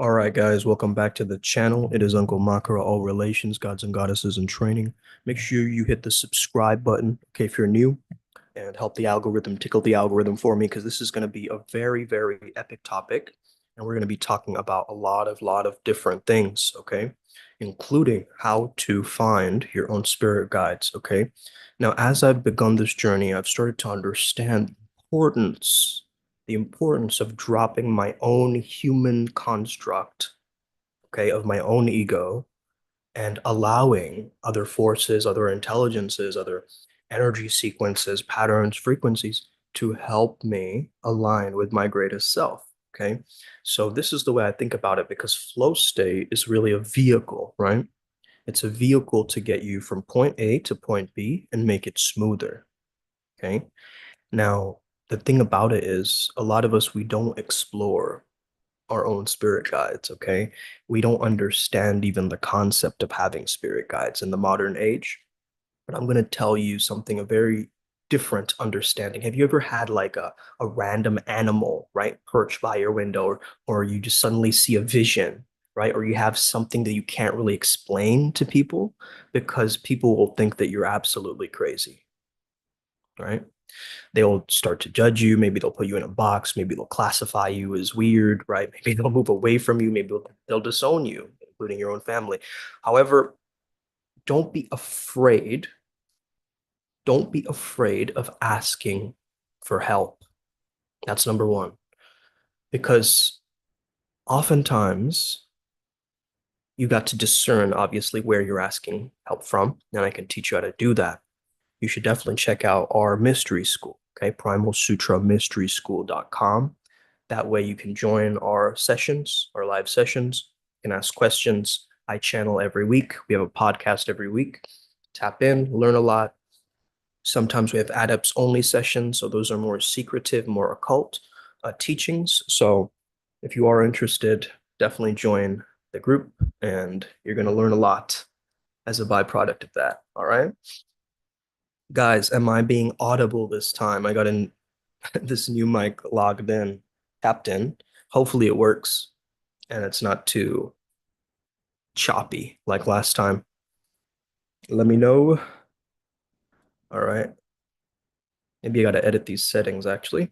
All right, guys, welcome back to the channel. It is Uncle Makara, all relations, gods and goddesses in training. Make sure you hit the subscribe button, okay, if you're new, and help the algorithm, tickle the algorithm for me, because this is going to be a very, very epic topic. And we're going to be talking about a lot of different things, okay, including how to find your own spirit guides, okay? Now, as I've begun this journey, I've started to understand importance the importance of dropping my own human construct, okay, of my own ego and allowing other forces, other intelligences, other energy sequences, patterns, frequencies to help me align with my greatest self. Okay. So this is the way I think about it because flow state is really a vehicle, right? It's a vehicle to get you from point A to point B and make it smoother. Okay. Now, the thing about it is, a lot of us, we don't explore our own spirit guides, okay? We don't understand even the concept of having spirit guides in the modern age. But I'm going to tell you something, a very different understanding. Have you ever had like a random animal, right, perch by your window, or you just suddenly see a vision, right? Or you have something that you can't really explain to people because people will think that you're absolutely crazy, right? They'll start to judge you. Maybe they'll put you in a box. Maybe they'll classify you as weird, right? Maybe they'll move away from you. Maybe they'll disown you, including your own family. However, don't be afraid. Don't be afraid of asking for help. That's number one. Because oftentimes you got to discern, obviously, where you're asking help from. And I can teach you how to do that. You should definitely check out our mystery school, okay? Primal Sutra Mystery School.com. That way you can join our sessions, our live sessions. You can ask questions. I channel every week. We have a podcast every week. Tap in, learn a lot. Sometimes we have adepts only sessions. So those are more secretive, more occult teachings. So if you are interested, definitely join the group and you're going to learn a lot as a byproduct of that. All right. Guys, am I being audible this time? I got in this new mic logged in, tapped in. Hopefully it works and it's not too choppy like last time. Let me know. All right. Maybe I got to edit these settings actually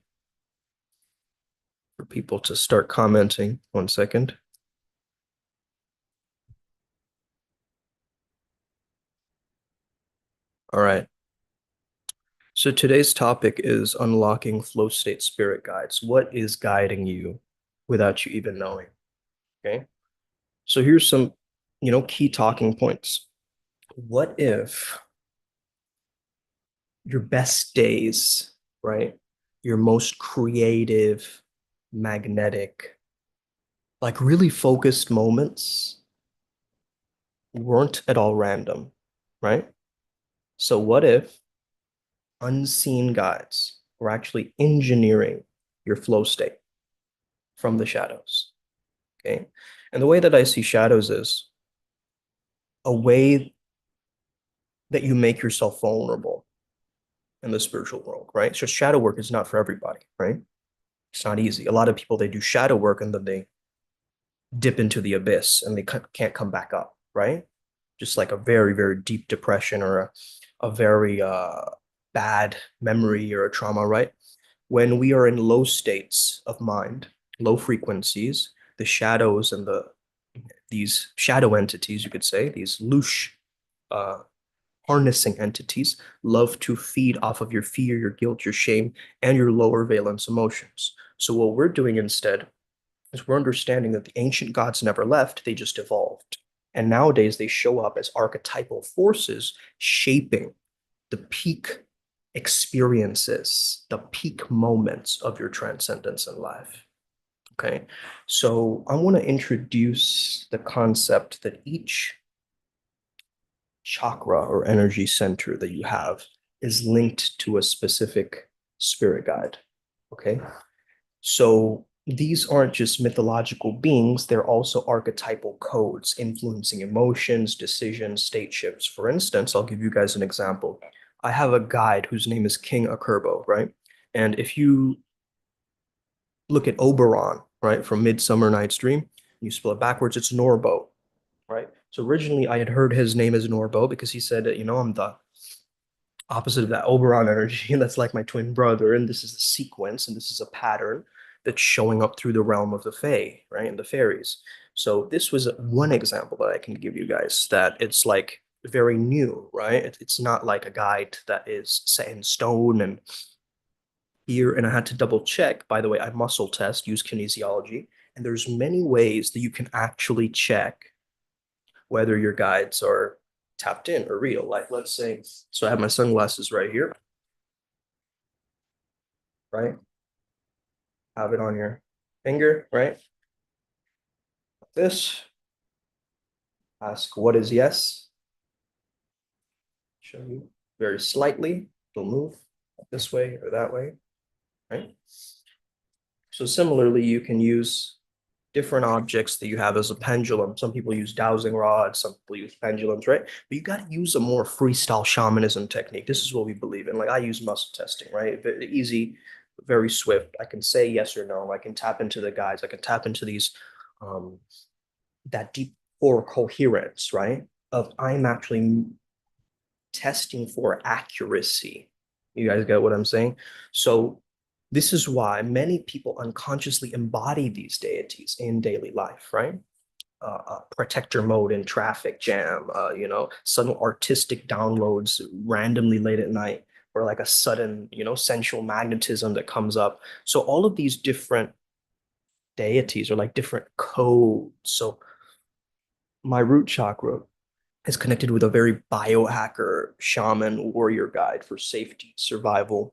for people to start commenting. 1 second. All right. So today's topic is unlocking flow state spirit guides. What is guiding you without you even knowing? Okay. So here's some, key talking points. What if your best days, right? Your most creative, magnetic, like really focused moments weren't at all random, right? So what if unseen guides were actually engineering your flow state from the shadows? Okay. And the way that I see shadows is a way that you make yourself vulnerable in the spiritual world, right? So shadow work is not for everybody, right? It's not easy. A lot of people, they do shadow work and then they dip into the abyss and they can't come back up, right? Just like a very, very deep depression or a very bad memory or a trauma, right? When we are in low states of mind, low frequencies, the shadows and these shadow entities, you could say, these loose uh, harnessing entities, love to feed off of your fear, your guilt, your shame, and your lower valence emotions. So what we're doing instead is we're understanding that the ancient gods never left, they just evolved. And nowadays they show up as archetypal forces shaping the peak experiences, the peak moments of your transcendence in life. Okay. So I want to introduce the concept that each chakra or energy center that you have is linked to a specific spirit guide. Okay. So these aren't just mythological beings, they're also archetypal codes influencing emotions, decisions, state shifts. For instance, I'll give you guys an example. I have a guide whose name is King Akerbo, right? And if you look at Oberon, right, from Midsummer Night's Dream, You spell it backwards, it's Norbo, right? So originally I had heard his name as Norbo because he said, I'm the opposite of that Oberon energy. And that's like my twin brother. And this is a sequence and this is a pattern that's showing up through the realm of the Fae, right? And the fairies. So this was one example that I can give you guys that it's like very new, right? It's not like a guide that is set in stone and here. And I had to double check. By the way, I muscle test, use kinesiology. And there's many ways that you can actually check whether your guides are tapped in or real. Like let's say, so I have my sunglasses right here, right? Have it on your finger, right? This, ask what is yes, show you very slightly, it'll move this way or that way, right? So similarly, you can use different objects that you have as a pendulum. Some people use dowsing rods, some people use pendulums, right? But you got to use a more freestyle shamanism technique. This is what we believe in. Like I use muscle testing, right? Very easy, very swift. I can say yes or no. I can tap into the guides. I can tap into these um, that deep core coherence, right? Of I'm actually testing for accuracy. You guys get what I'm saying? So this is why many people unconsciously embody these deities in daily life, right? Protector mode in traffic jam, sudden artistic downloads randomly late at night, or like a sudden, sensual magnetism that comes up. So all of these different deities are like different codes. So my root chakra is connected with a very biohacker shaman warrior guide for safety, survival,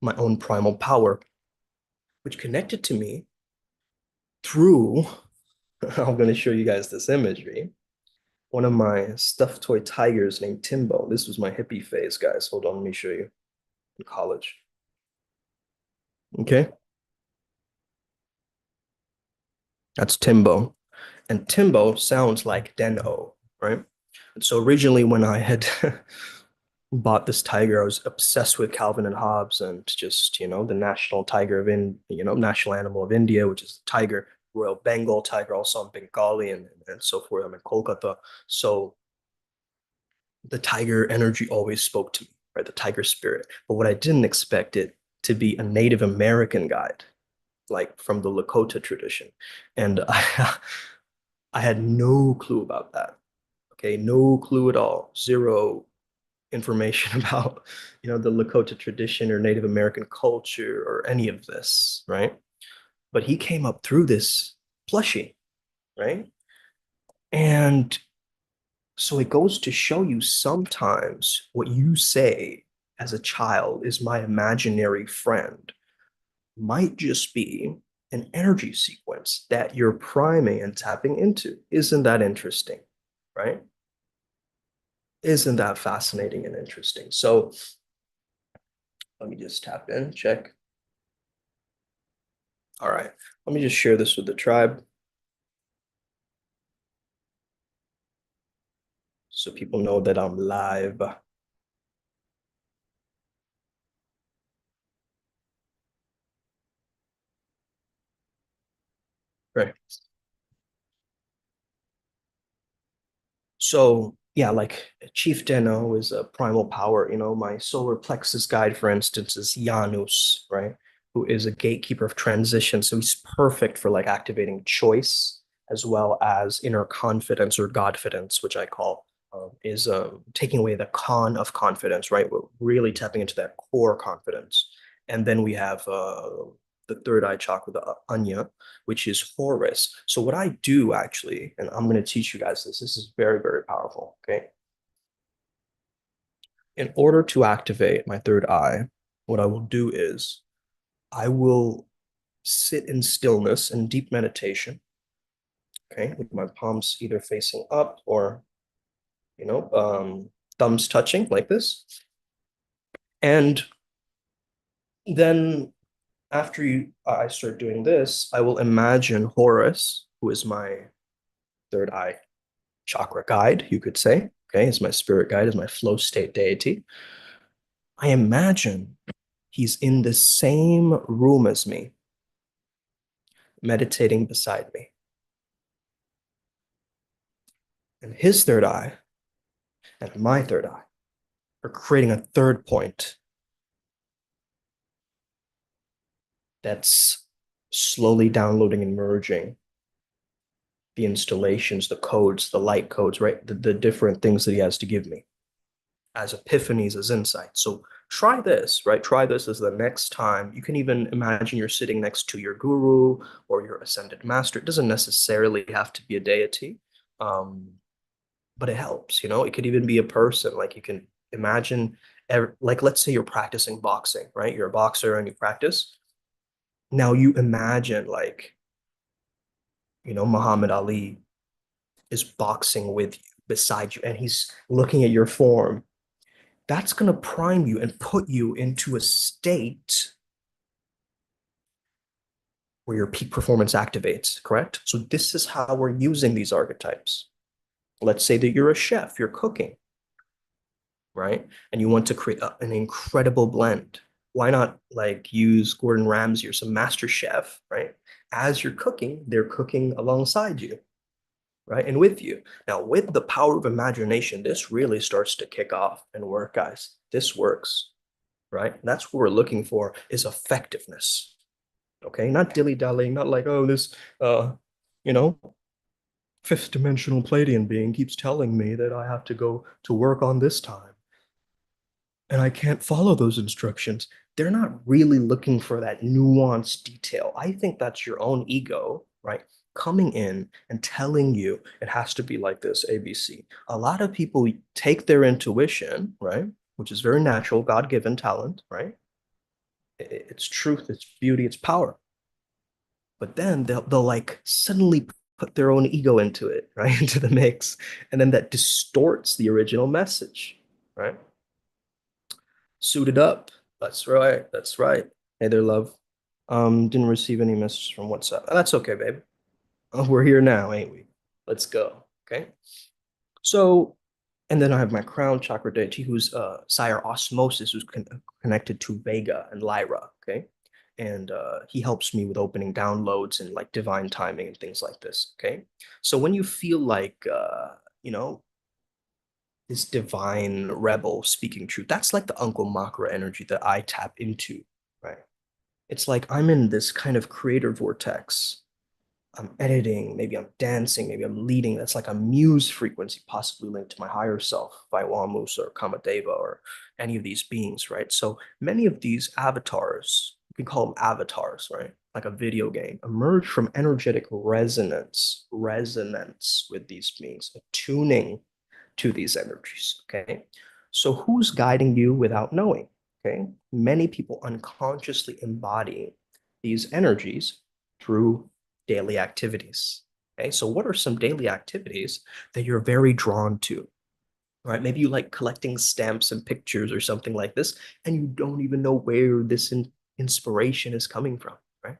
my own primal power, which connected to me through, I'm going to show you guys this imagery. One of my stuffed toy tigers named Timbo. This was my hippie phase, guys. Hold on, let me show you in college. Okay, that's Timbo. And Timbo sounds like Den-O, right? And so originally when I had bought this tiger. I was obsessed with Calvin and Hobbes and just, the national tiger of national animal of India, which is the tiger, Royal Bengal tiger, also in Bengali and so forth. I'm in Kolkata. So the tiger energy always spoke to me, right? The tiger spirit. But what I didn't expect it to be a Native American guide, like from the Lakota tradition. And I had no clue about that. Okay, no clue at all. Zero information about the Lakota tradition or Native American culture or any of this, right? But he came up through this plushie, right? And so it goes to show you sometimes what you say as a child is my imaginary friend might just be an energy sequence that you're priming and tapping into. Isn't that interesting? Right? Isn't that fascinating and interesting? So let me just tap in, check. All right. Let me just share this with the tribe so people know that I'm live. Right. So yeah, like Chief Deno is a primal power. My solar plexus guide, for instance, is Janus, right? Who is a gatekeeper of transition. So he's perfect for like activating choice as well as inner confidence or godfidence, which I call is taking away the con of confidence, right? We're really tapping into that core confidence. And then we have the third eye chakra, the Anya, which is Horus. So what I do actually, and I'm going to teach you guys this. This is very, very powerful. Okay. In order to activate my third eye, what I will do is I will sit in stillness and deep meditation. Okay, with my palms either facing up or thumbs touching like this. And then after I start doing this, I will imagine Horus, who is my third eye chakra guide, you could say. Okay, is my spirit guide, is my flow state deity. I imagine he's in the same room as me, meditating beside me. And his third eye and my third eye are creating a third point that's slowly downloading and merging the installations, the codes, the light codes, right? The different things that he has to give me as epiphanies, as insights. So try this, right? Try this as the next time. You can even imagine you're sitting next to your guru or your ascended master. It doesn't necessarily have to be a deity, um, but it helps. It could even be a person. Like you can imagine, like let's say you're practicing boxing, right? You're a boxer and you practice. Now you imagine like, Muhammad Ali is boxing with you, beside you, and he's looking at your form. That's going to prime you and put you into a state where your peak performance activates, correct? So this is how we're using these archetypes. Let's say that you're a chef, you're cooking, right? And you want to create an incredible blend. Why not like use Gordon Ramsay or some master chef, right? As you're cooking, they're cooking alongside you, right? And with you. Now, with the power of imagination, this really starts to kick off and work, guys. This works, right? That's what we're looking for is effectiveness. Okay, not dilly-dallying, not like, oh, this you know, fifth dimensional Pleiadian being keeps telling me that I have to go to work on this time and I can't follow those instructions. They're not really looking for that nuanced detail. I think that's your own ego, right? Coming in and telling you it has to be like this, ABC. A lot of people take their intuition, right? Which is very natural, God-given talent, right? It's truth, it's beauty, it's power. But then they'll like suddenly put their own ego into it, right? Into the mix. And then that distorts the original message, right? Suited up. That's right. That's right. Hey there, love. Didn't receive any messages from WhatsApp. That's okay, babe. We're here now, ain't we? Let's go. Okay. So, and then I have my crown chakra deity, who's Sire Osmosis, who's connected to Vega and Lyra. Okay. And he helps me with opening downloads and like divine timing and things like this. Okay. So when you feel like, you know, this divine rebel speaking truth, that's like the Uncle Makara energy that I tap into, right? It's like I'm in this kind of creator vortex. I'm editing, maybe I'm dancing, maybe I'm leading. That's like a muse frequency, possibly linked to my higher self, Vaiwamus or Kamadeva or any of these beings, right? So many of these avatars, you can call them avatars, right? Like a video game, emerge from energetic resonance with these beings, attuning to these energies, okay? So who's guiding you without knowing, okay? Many people unconsciously embody these energies through daily activities. Okay, so what are some daily activities that you're very drawn to? Right, maybe you like collecting stamps and pictures or something like this, and you don't even know where this inspiration is coming from, right?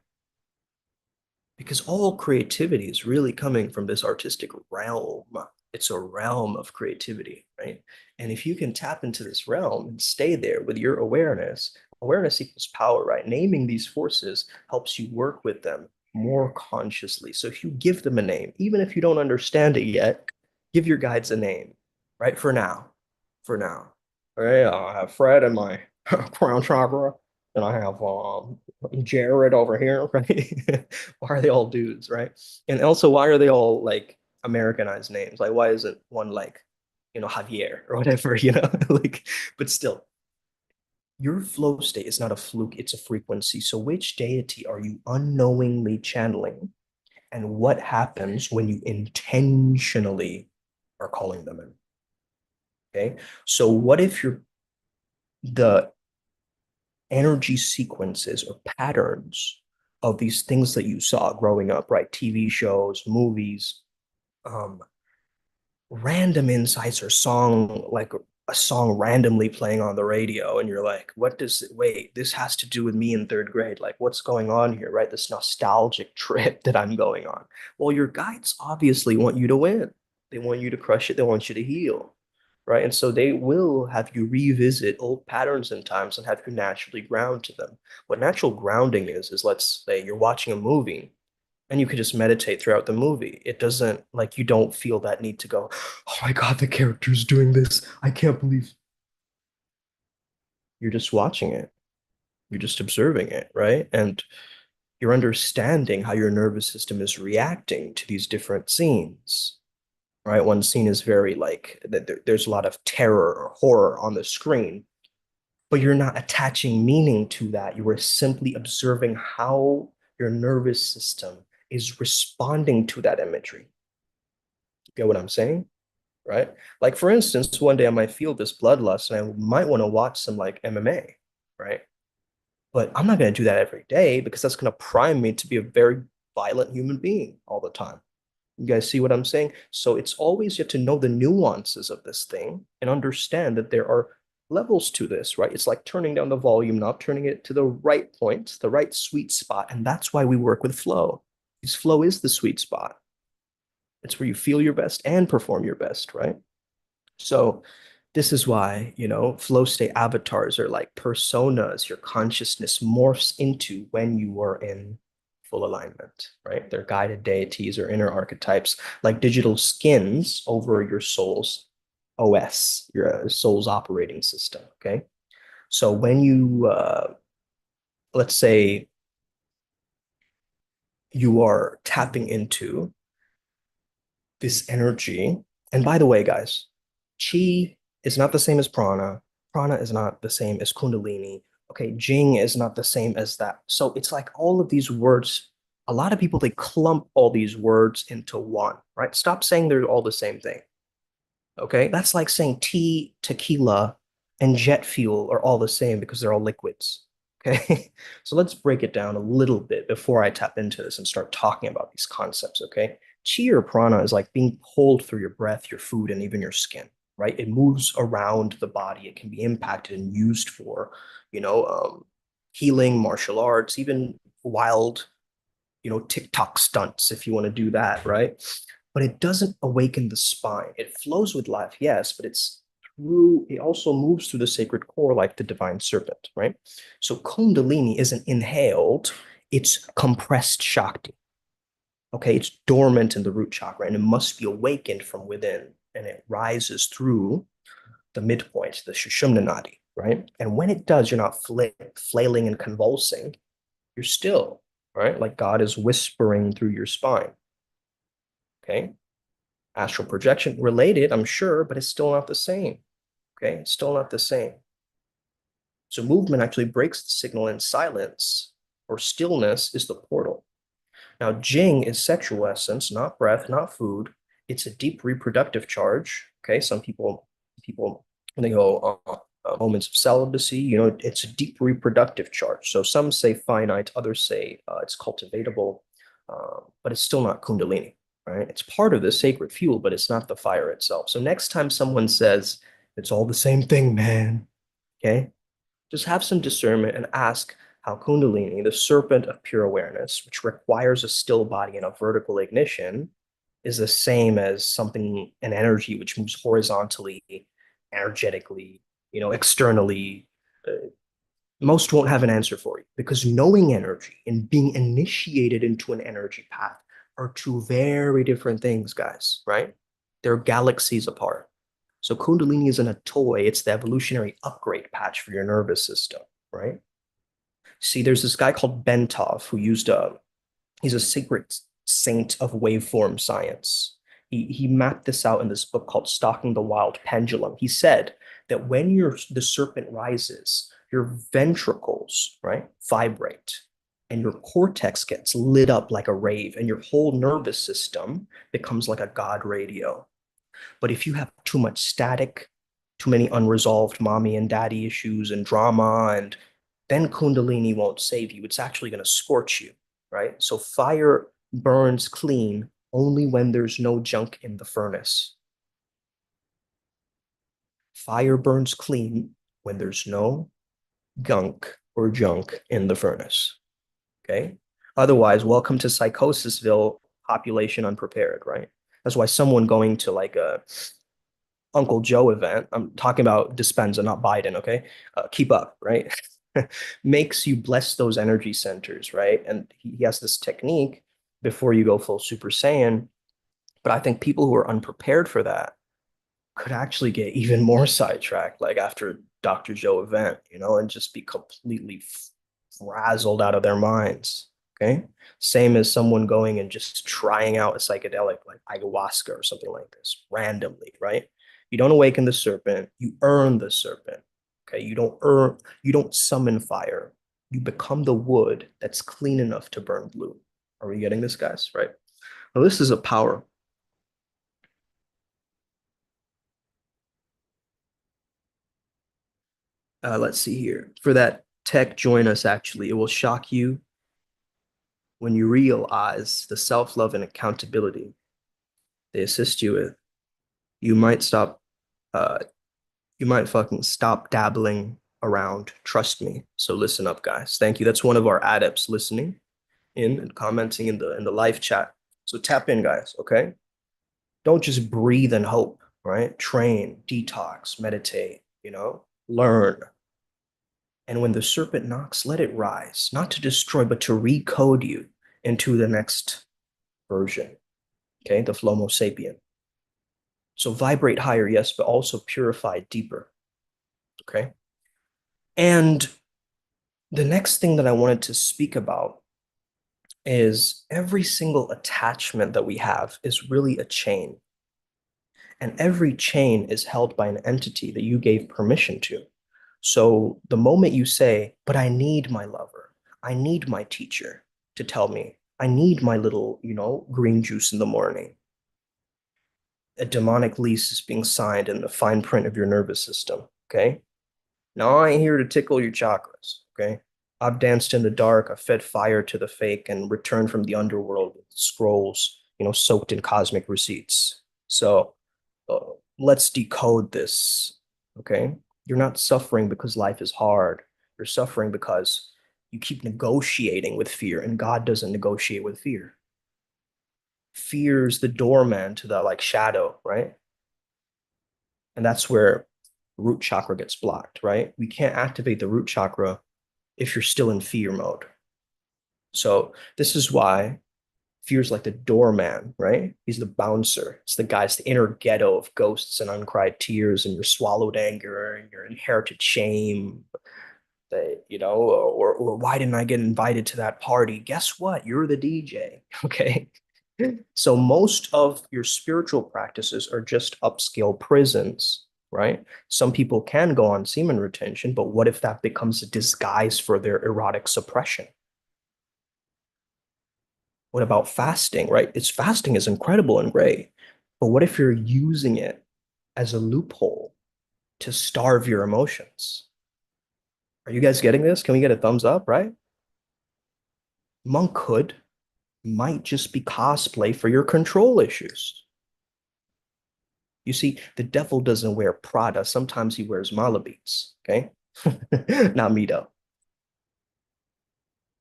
Because all creativity is really coming from this artistic realm. It's a realm of creativity, right? And if you can tap into this realm and stay there with your awareness, awareness equals power, right? Naming these forces helps you work with them more consciously. So if you give them a name, even if you don't understand it yet, give your guides a name, right? For now, for now. All right, I have Fred and my crown chakra, and I have Jared over here, right? Why are they all dudes, right? And also, why are they all like Americanized names? Like, why isn't one like, Javier or whatever, like, but still, your flow state is not a fluke, it's a frequency. So, which deity are you unknowingly channeling? And what happens when you intentionally are calling them in? Okay. So, what if the energy sequences or patterns of these things that you saw growing up, right? TV shows, movies, um, random insights or song, like a song randomly playing on the radio, and you're like, wait, this has to do with me in third grade. Like, what's going on here, right? This nostalgic trip that I'm going on. Well, your guides obviously want you to win. They want you to crush it. They want you to heal, right? And so they will have you revisit old patterns and times and have you naturally ground to them. What natural grounding is let's say you're watching a movie And you could just meditate throughout the movie. It doesn't like you don't feel that need to go, oh my God, the character's doing this. I can't believe you're just watching it. You're just observing it, right? And you're understanding how your nervous system is reacting to these different scenes, right? One scene is very like there's a lot of terror or horror on the screen, but you're not attaching meaning to that. You are simply observing how your nervous system is responding to that imagery. You get what I'm saying? Right? Like for instance, one day I might feel this bloodlust and I might want to watch some like MMA, right? But I'm not going to do that every day because that's going to prime me to be a very violent human being all the time. You guys see what I'm saying? So it's always yet to know the nuances of this thing and understand that there are levels to this, right? It's like turning down the volume, not turning it to the right point, the right sweet spot. And that's why we work with flow. Because flow is the sweet spot. It's where you feel your best and perform your best, right? So this is why, flow state avatars are like personas your consciousness morphs into when you are in full alignment, right? They're guided deities or inner archetypes, like digital skins over your soul's OS, your soul's operating system, okay? So when you, let's say you are tapping into this energy. And by the way, guys, chi is not the same as prana. Prana is not the same as kundalini. Okay, jing is not the same as that. So it's like all of these words, a lot of people, they clump all these words into one, right? Stop saying they're all the same thing. Okay, that's like saying tea, tequila, and jet fuel are all the same because they're all liquids. Okay, so let's break it down a little bit before I tap into this and start talking about these concepts. Okay, chi or prana is like being pulled through your breath, your food, and even your skin, right? It moves around the body. It can be impacted and used for, you know, um, healing, martial arts, even wild, TikTok stunts if you want to do that, right? But it doesn't awaken the spine. It flows with life, yes, but it also moves through the sacred core like the divine serpent, right? So Kundalini isn't inhaled, it's compressed Shakti. Okay, it's dormant in the root chakra and it must be awakened from within. And it rises through the midpoint, the Shushumna Nadi, right? And when it does, you're not flailing and convulsing, you're still, right? Like God is whispering through your spine. Okay. Astral projection related, I'm sure, but it's still not the same. Okay. It's still not the same. So movement actually breaks the signal, and silence or stillness is the portal. Now, Jing is sexual essence, not breath, not food. It's a deep reproductive charge. Okay. Some people, when they go moments of celibacy, it's a deep reproductive charge. So some say finite, others say it's cultivatable, but it's still not Kundalini, right? It's part of the sacred fuel, but it's not the fire itself. So next time someone says, it's all the same thing, man, okay? Just have some discernment and ask how Kundalini, the serpent of pure awareness, which requires a still body and a vertical ignition, is the same as something, an energy which moves horizontally, energetically, externally. Most won't have an answer for you because knowing energy and being initiated into an energy path are two very different things, guys, right? They're galaxies apart. So Kundalini isn't a toy, it's the evolutionary upgrade patch for your nervous system, right? See, there's this guy called Bentov who he's a secret saint of waveform science. He mapped this out in this book called Stalking the Wild Pendulum. He said that when the serpent rises, your ventricles, right, vibrate and your cortex gets lit up like a rave and your whole nervous system becomes like a God radio. But if you have too much static, too many unresolved mommy and daddy issues and drama, and then Kundalini won't save you. It's actually going to scorch you, right? So fire burns clean only when there's no junk in the furnace. Fire burns clean when there's no gunk or junk in the furnace. Okay. Otherwise, welcome to Psychosisville, population unprepared, right? That's why someone going to like a Uncle Joe event, I'm talking about Dispenza, not Biden, okay? Keep up, right? Makes you bless those energy centers, right? And he has this technique before you go full Super Saiyan. But I think people who are unprepared for that could actually get even more sidetracked, like after Dr. Joe event, and just be completely frazzled out of their minds. Okay. Same as someone going and just trying out a psychedelic like ayahuasca or something like this randomly, right? You don't awaken the serpent, you earn the serpent. Okay. You don't summon fire. You become the wood that's clean enough to burn blue. Are we getting this, guys? Right. Well, this is a power. Let's see here. For that tech, join us actually. It will shock you when you realize the self love and accountability they assist you with. You might stop, uh, you might fucking stop dabbling around. Trust me. So listen up, guys. Thank you. That's one of our adepts listening in and commenting in the live chat. So tap in, guys. Okay. Don't just breathe and hope, right? Train, detox, meditate, learn. And when the serpent knocks, let it rise, not to destroy, but to recode you into the next version. Okay, the Flomo sapien. So vibrate higher, yes, but also purify deeper. Okay. And the next thing that I wanted to speak about is every single attachment that we have is really a chain. And every chain is held by an entity that you gave permission to. So the moment you say, but I need my lover, I need my teacher to tell me, I need my little, green juice in the morning, a demonic lease is being signed in the fine print of your nervous system. Okay. Now I ain't here to tickle your chakras. Okay. I've danced in the dark, I've fed fire to the fake and returned from the underworld with scrolls, soaked in cosmic receipts. So uh, let's decode this. Okay. You're not suffering because life is hard. You're suffering because you keep negotiating with fear, and God doesn't negotiate with fear. Fear's the doorman to the like shadow, right? And that's where root chakra gets blocked, right? We can't activate the root chakra if you're still in fear mode. So this is why fear's like the doorman, right? He's the bouncer. It's the inner ghetto of ghosts and uncried tears and your swallowed anger and your inherited shame. That, or why didn't I get invited to that party? Guess what? You're the DJ. Okay. So most of your spiritual practices are just upscale prisons, right? Some people can go on semen retention, but what if that becomes a disguise for their erotic suppression? What about fasting, right? It's fasting is incredible and great, but what if you're using it as a loophole to starve your emotions? Are you guys getting this? Can we get a thumbs up, right? Monkhood might just be cosplay for your control issues. You see, the devil doesn't wear Prada. Sometimes he wears Malabeats, okay? Not me, though.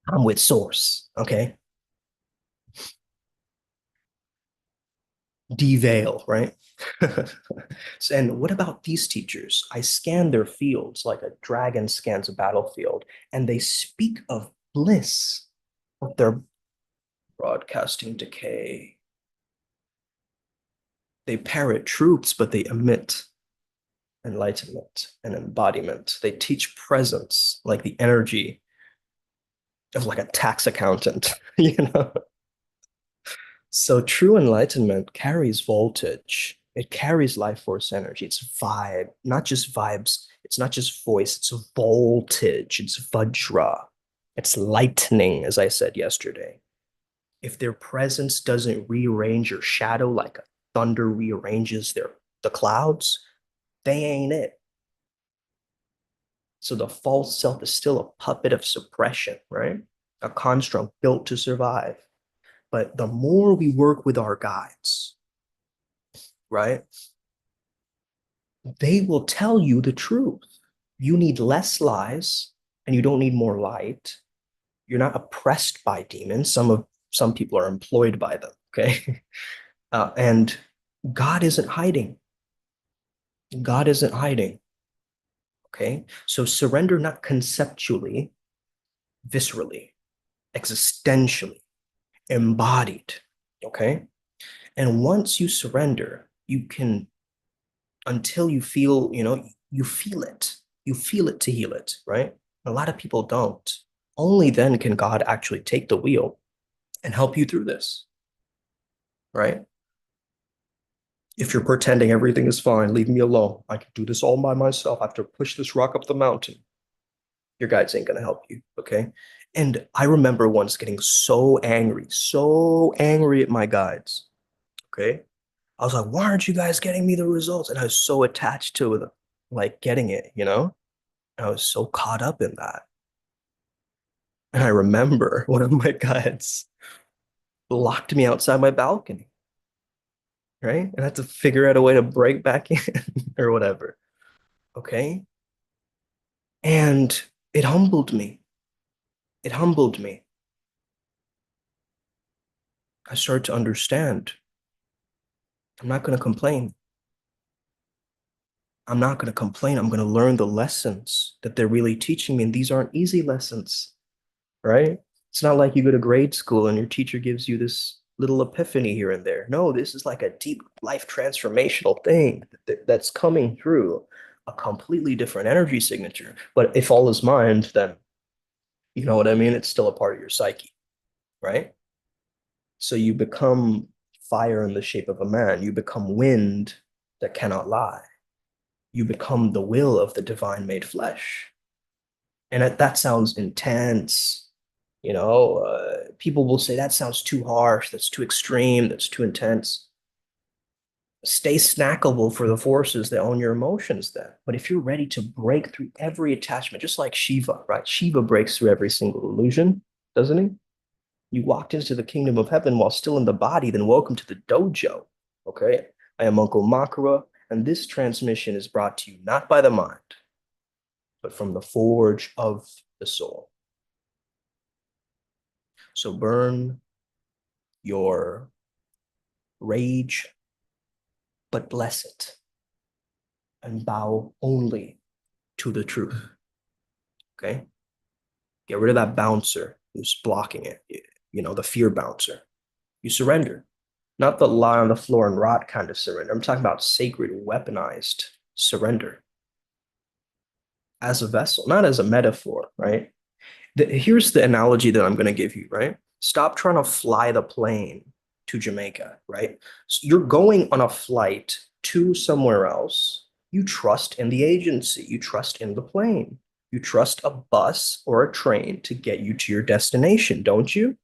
I'm with Source, okay? Deveil, right? And what about these teachers? I scan their fields like a dragon scans a battlefield, and they speak of bliss, of their broadcasting decay. They parrot truths, but they emit enlightenment and embodiment. They teach presence like the energy of like a tax accountant, you know? So true enlightenment carries voltage. It carries life force energy. It's vibe, not just vibes. It's not just voice. It's voltage. It's vajra. It's lightning, as I said yesterday. If their presence doesn't rearrange your shadow like a thunder rearranges the clouds, they ain't it. So the false self is still a puppet of suppression, right? A construct built to survive. But the more we work with our guides, right, they will tell you the truth. You need less lies and you don't need more light. You're not oppressed by demons. Some people are employed by them, okay? And God isn't hiding. God isn't hiding, okay? So surrender not conceptually, viscerally, existentially. embodied. Okay. And once you surrender, you can, until you feel, you feel it. You feel it to heal it, right? A lot of people don't. Only then can God actually take the wheel and help you through this, right? If you're pretending everything is fine, leave me alone. I can do this all by myself. I have to push this rock up the mountain. Your guides ain't gonna help you, okay? And I remember once getting so angry at my guides, okay? I was like, why aren't you guys getting me the results? And I was so attached to it, like getting it, I was so caught up in that. And I remember one of my guides locked me outside my balcony, right? And I had to figure out a way to break back in or whatever, okay? And it humbled me. It humbled me. I started to understand. I'm not going to complain. I'm not going to complain. I'm going to learn the lessons that they're really teaching me. And these aren't easy lessons, right? It's not like you go to grade school and your teacher gives you this little epiphany here and there. No, this is like a deep life transformational thing that's coming through a completely different energy signature. But if all is mind, then you know what I mean? It's still a part of your psyche, right? So you become fire in the shape of a man. You become wind that cannot lie. You become the will of the divine made flesh. And that sounds intense. People will say that sounds too harsh, that's too extreme, that's too intense. Stay snackable for the forces that own your emotions then. But if you're ready to break through every attachment, just like Shiva, right? Shiva breaks through every single illusion, doesn't he? You walked into the kingdom of heaven while still in the body, then welcome to the dojo. Okay? I am Uncle Makara, and this transmission is brought to you not by the mind, but from the forge of the soul. So burn your rage, but bless it and bow only to the truth. Okay? Get rid of that bouncer who's blocking it, the fear bouncer. You surrender. Not the lie on the floor and rot kind of surrender. I'm talking about sacred, weaponized surrender as a vessel, not as a metaphor, right? Here's the analogy that I'm going to give you, right? Stop trying to fly the plane to Jamaica, right? So you're going on a flight to somewhere else. You trust in the agency, you trust in the plane, you trust a bus or a train to get you to your destination, don't you?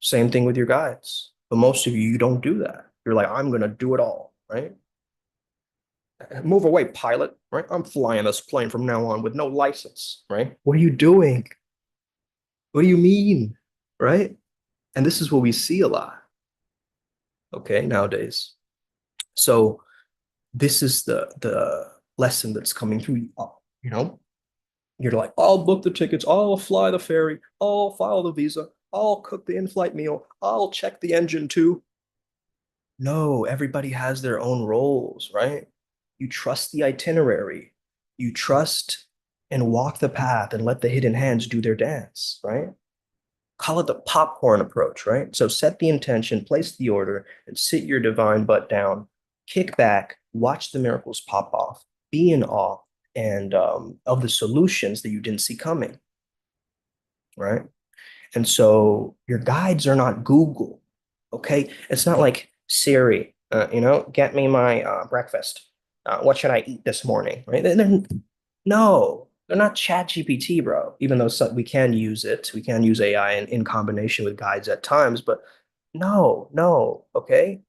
Same thing with your guides. But most of you, you don't do that. You're like, I'm going to do it all, right? Move away, pilot, right? I'm flying this plane from now on with no license, right? What are you doing? What do you mean? Right? And this is what we see a lot, okay, nowadays. So this is the lesson that's coming through. You know, you're like, I'll book the tickets, I'll fly the ferry, I'll file the visa, I'll cook the in-flight meal, I'll check the engine too. No, everybody has their own roles, right? You trust the itinerary. You trust and walk the path and let the hidden hands do their dance, right? Call it the popcorn approach, right? So set the intention, place the order, and sit your divine butt down. Kick back, watch the miracles pop off, be in awe and of the solutions that you didn't see coming, right? And so your guides are not Google, okay? It's not like Siri, get me my breakfast. What should I eat this morning, right? No, they're not Chat GPT, bro. Even though we can use it, we can use AI in combination with guides at times, but no, okay?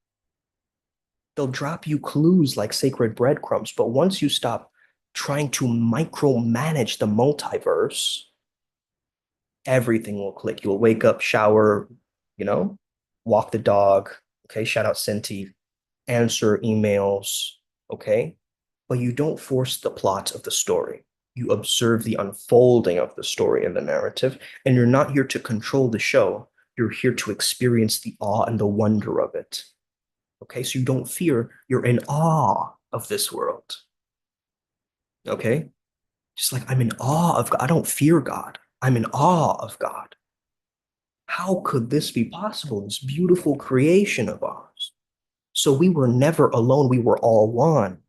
They'll drop you clues like sacred breadcrumbs, but once you stop trying to micromanage the multiverse, everything will click. You'll wake up, shower, you know, walk the dog. Okay. Shout out Senti, answer emails. Okay. But you don't force the plot of the story. You observe the unfolding of the story and the narrative, and you're not here to control the show. You're here to experience the awe and the wonder of it. Okay. So you don't fear, you're in awe of this world. Okay. Just like I'm in awe of God. I don't fear God. I'm in awe of God. How could this be possible? This beautiful creation of ours. So we were never alone. We were all one.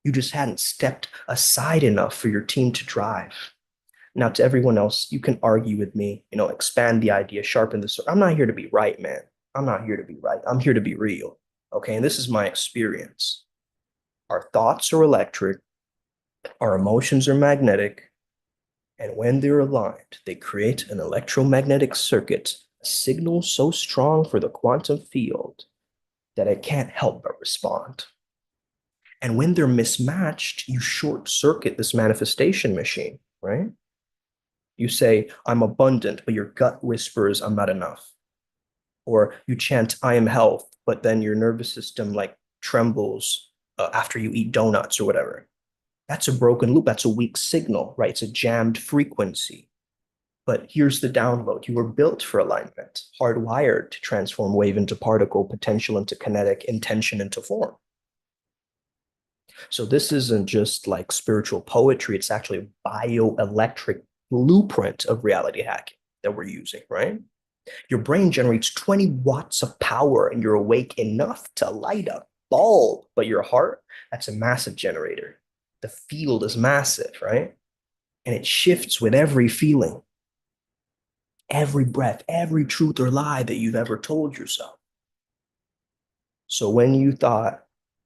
You just hadn't stepped aside enough for your team to drive. Now, to everyone else, you can argue with me, expand the idea, sharpen the sword. I'm not here to be right, man. I'm not here to be right. I'm here to be real. Okay. And this is my experience. Our thoughts are electric, our emotions are magnetic, and when they're aligned, they create an electromagnetic circuit, a signal so strong for the quantum field that it can't help but respond. And when they're mismatched, you short circuit this manifestation machine, right? You say, I'm abundant, but your gut whispers, I'm not enough. Or you chant, I am health, but then your nervous system like trembles after you eat donuts or whatever. That's a broken loop. That's a weak signal, right? It's a jammed frequency. But here's the download. You were built for alignment, hardwired to transform wave into particle, potential into kinetic, intention into form. So this isn't just like spiritual poetry. It's actually a bioelectric blueprint of reality hacking that we're using, right? Your brain generates 20 watts of power and you're awake enough to light a bulb, but your heart, that's a massive generator. The field is massive, right? And it shifts with every feeling, every breath, every truth or lie that you've ever told yourself. So when you thought,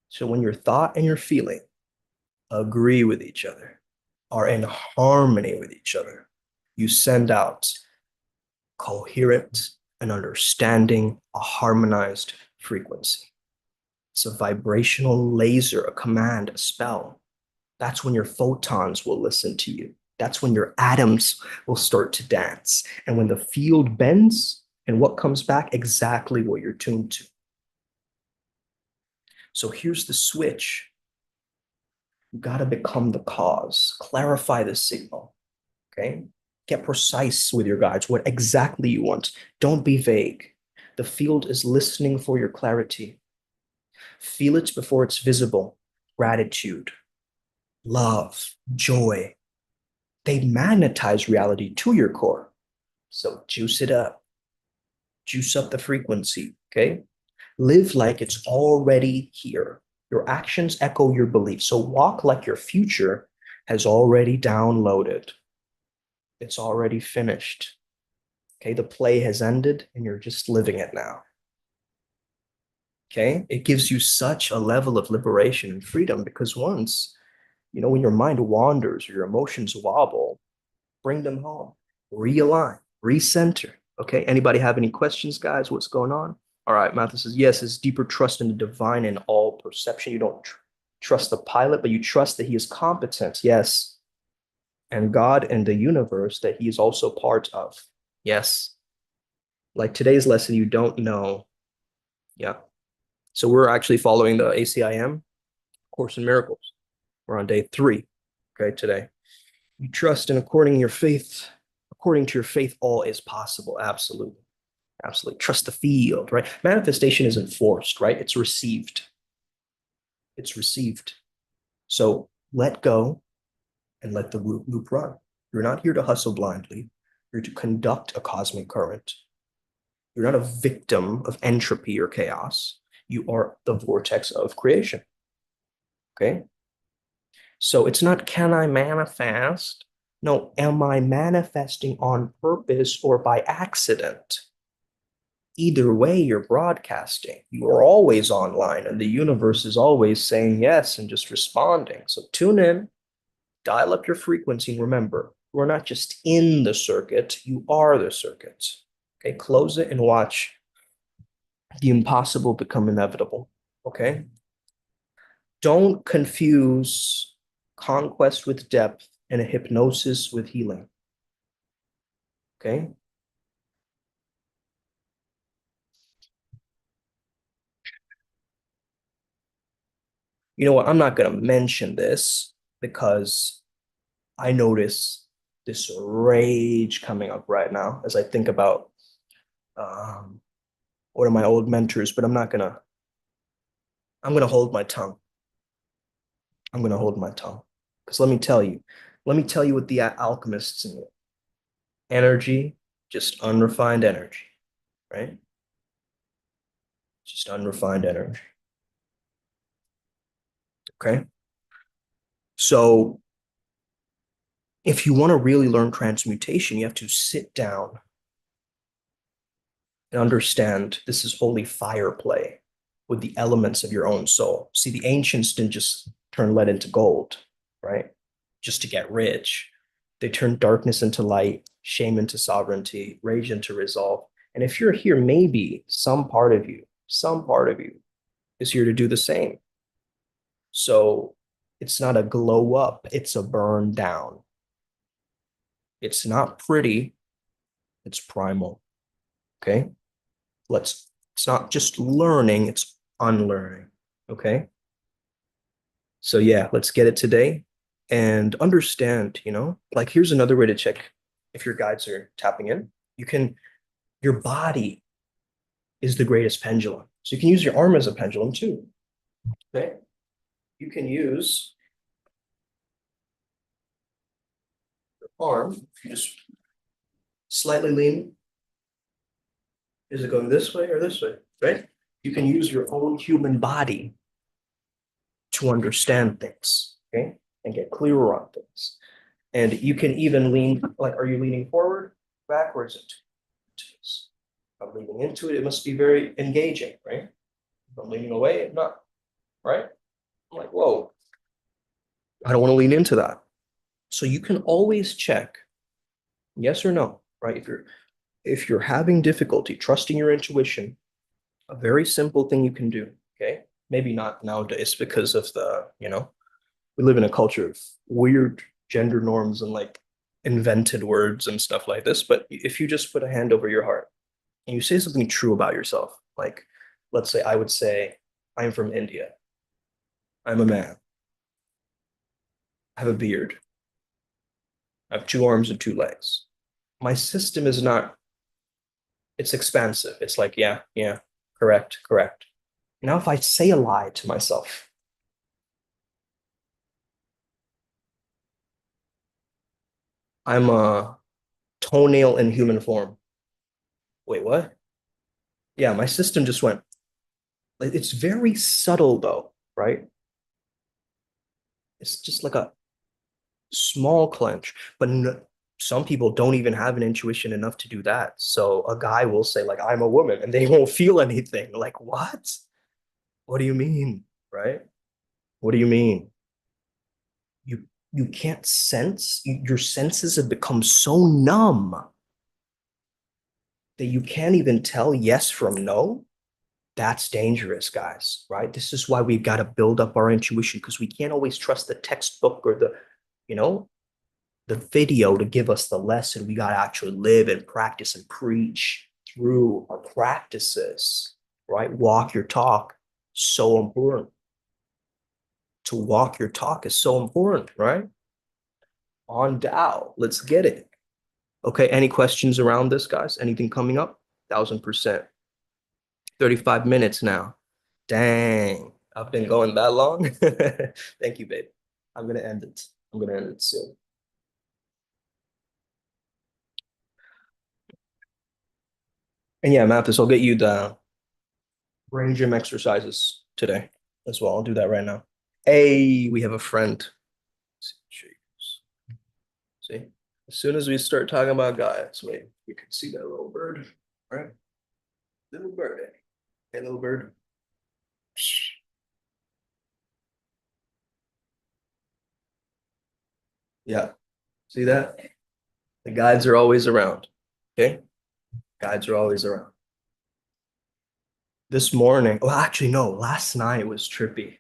so when your thought and your feeling agree with each other, are in harmony with each other, you send out coherent and understanding, a harmonized frequency. It's a vibrational laser, a command, a spell. That's when your photons will listen to you. That's when your atoms will start to dance. And when the field bends, and what comes back? Exactly what you're tuned to. So here's the switch. You got to become the cause, clarify the signal. Okay. Get precise with your guides, what exactly you want. Don't be vague. The field is listening for your clarity. Feel it before it's visible. Gratitude, love, joy. They magnetize reality to your core. So juice it up. Juice up the frequency. Okay. Live like it's already here. Your actions echo your beliefs. So walk like your future has already downloaded. It's already finished. Okay. The play has ended and you're just living it now. Okay. It gives you such a level of liberation and freedom because once, when your mind wanders or your emotions wobble, bring them home, realign, recenter. Okay. Anybody have any questions, guys? What's going on? All right. Matthew says, yes, it's deeper trust in the divine in all perception. You don't trust the pilot, but you trust that he is competent. Yes. And God and the universe that he is also part of. Yes. Like today's lesson, you don't know. Yeah. So we're actually following the ACIM Course in Miracles. We're on day 3. Okay. Today. You trust in according to your faith, all is possible. Absolutely. Absolutely. Trust the field, right? Manifestation isn't forced, right? It's received. It's received. So let go and let the loop run. You're not here to hustle blindly. You're to conduct a cosmic current. You're not a victim of entropy or chaos. You are the vortex of creation. Okay? So it's not, can I manifest? No, am I manifesting on purpose or by accident? Either way, you're broadcasting. You are always online, and the universe is always saying yes and just responding. So tune in, dial up your frequency, and remember, we're not just in the circuit, you are the circuit. Okay, close it and watch the impossible become inevitable. Okay, don't confuse conquest with depth and a hypnosis with healing. Okay, you know what? I'm not going to mention this because I notice this rage coming up right now as I think about um, one of my old mentors, but I'm gonna hold my tongue. I'm gonna hold my tongue. Because let me tell you what the alchemists in energy, Just unrefined energy, right? Just unrefined energy. Okay. So if you want to really learn transmutation, you have to sit down and understand this is holy fire play with the elements of your own soul. See, the ancients didn't just turn lead into gold, right? Just to get rich. They turned darkness into light, shame into sovereignty, rage into resolve. And if you're here, maybe some part of you is here to do the same. So it's not a glow up, it's a burn down. It's not pretty, it's primal. Okay. It's not just learning, it's unlearning. Okay. So yeah, let's get it today and understand, like here's another way to check if your guides are tapping in. Your body is the greatest pendulum. So you can use your arm as a pendulum too. Okay. You can use your arm, you just slightly lean. Is it going this way or this way? Right? You can use your own human body to understand things, okay, and get clearer on things. And you can even lean, like, are you leaning forward, backwards into this? If I'm leaning into it, it must be very engaging, right? If I'm leaning away, not, right? I'm like, whoa, I don't want to lean into that. So you can always check yes or no, right? If you're having difficulty trusting your intuition, a very simple thing you can do, okay? Maybe not nowadays because of we live in a culture of weird gender norms and like invented words and stuff like this. But if you just put a hand over your heart and you say something true about yourself, like let's say I would say, I'm from India. I'm a man. I have a beard. I have two arms and two legs. My system is not, it's expansive. It's like, yeah, yeah, correct, correct. Now, if I say a lie to myself, I'm a toenail in human form. Wait, what? Yeah, my system just went, it's very subtle though, right? It's just like a small clench, but some people don't even have an intuition enough to do that. So a guy will say like, I'm a woman, and they won't feel anything. Like, what? What do you mean? Right? What do you mean? You can't sense, your senses have become so numb that you can't even tell yes from no. That's dangerous, guys, right? This is why we've got to build up our intuition because we can't always trust the textbook or you know, the video to give us the lesson. We got to actually live and practice and preach through our practices, right? Walk your talk. So important. To walk your talk is so important, right? On Dow. Let's get it. Okay. Any questions around this, guys? Anything coming up? 1000%. 35 minutes now. Dang. I've been going that long. Thank you, babe. I'm going to end it. I'm going to end it soon. And yeah, Mathis, I'll get you the brain gym exercises today as well. I'll do that right now. Hey, we have a friend. See, as soon as we start talking about guys, wait, you can see that little bird, right? Little bird. Hey, little bird. Yeah, see that? The guides are always around. Okay, guides are always around. This morning, well, actually, no, last night was trippy.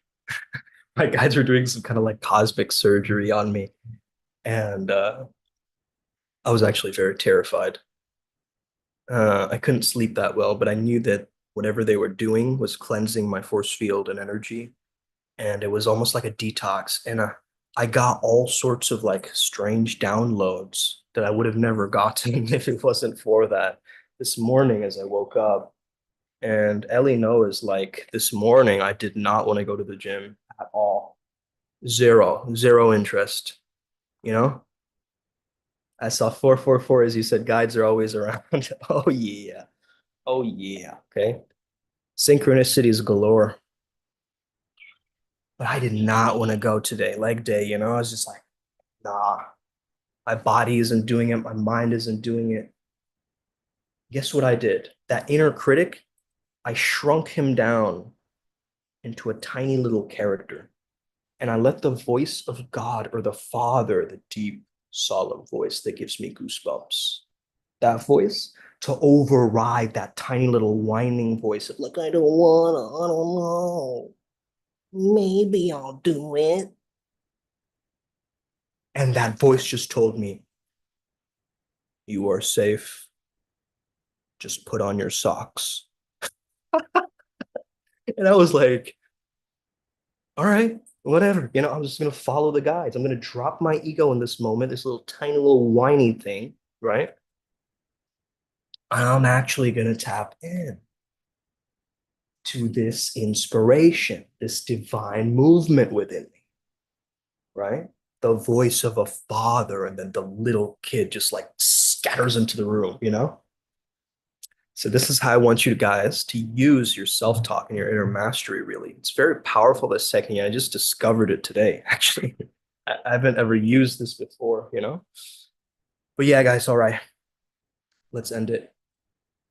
My guides were doing some kind of like cosmic surgery on me, and I was actually very terrified. I couldn't sleep that well, but I knew that whatever they were doing was cleansing my force field and energy. And it was almost like a detox. And I got all sorts of like strange downloads that I would have never gotten if it wasn't for that. This morning, as I woke up, and Ellie knows, like this morning, I did not want to go to the gym at all. Zero interest, you know? I saw 444 as you said, guides are always around. Oh yeah. Oh yeah. Okay. Synchronicities galore. But I did not want to go today, leg day, I was just like, nah, my body isn't doing it, my mind isn't doing it. Guess what I did? That inner critic, I shrunk him down into a tiny little character. And I let the voice of God or the Father, the deep, solemn voice that gives me goosebumps, that voice to override that tiny little whining voice of like, I don't wanna, I don't know. Maybe I'll do it. And that voice just told me, you are safe. Just put on your socks. And I was like, all right, whatever. I'm just gonna follow the guides. I'm gonna drop my ego in this moment, this little tiny little whiny thing, right? I'm actually gonna tap in to this inspiration, this divine movement within me, right? The voice of a father, and then the little kid just like scatters into the room. So this is how I want you guys to use your self-talk and your inner mastery, really. It's very powerful, this technique. I just discovered it today, actually. I haven't ever used this before. But yeah, guys, all right. Let's end it.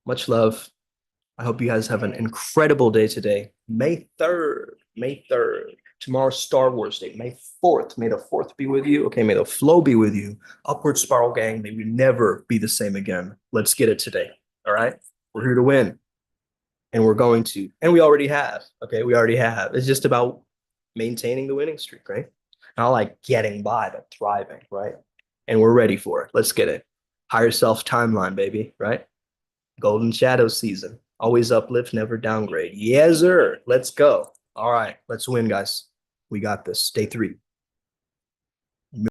Much love. I hope you guys have an incredible day today. May 3rd. May 3rd. Tomorrow's Star Wars Day. May 4th. May the 4th be with you. Okay, may the flow be with you. Upward Spiral Gang. May we never be the same again. Let's get it today. All right? We're here to win. And we're going to. And we already have. Okay, we already have. It's just about maintaining the winning streak, right? Not like getting by, but thriving, right? And we're ready for it. Let's get it. Higher self timeline, baby, right? Golden shadow season. Always uplift, never downgrade. Yes, sir. Let's go. All right. Let's win, guys. We got this. Day 3.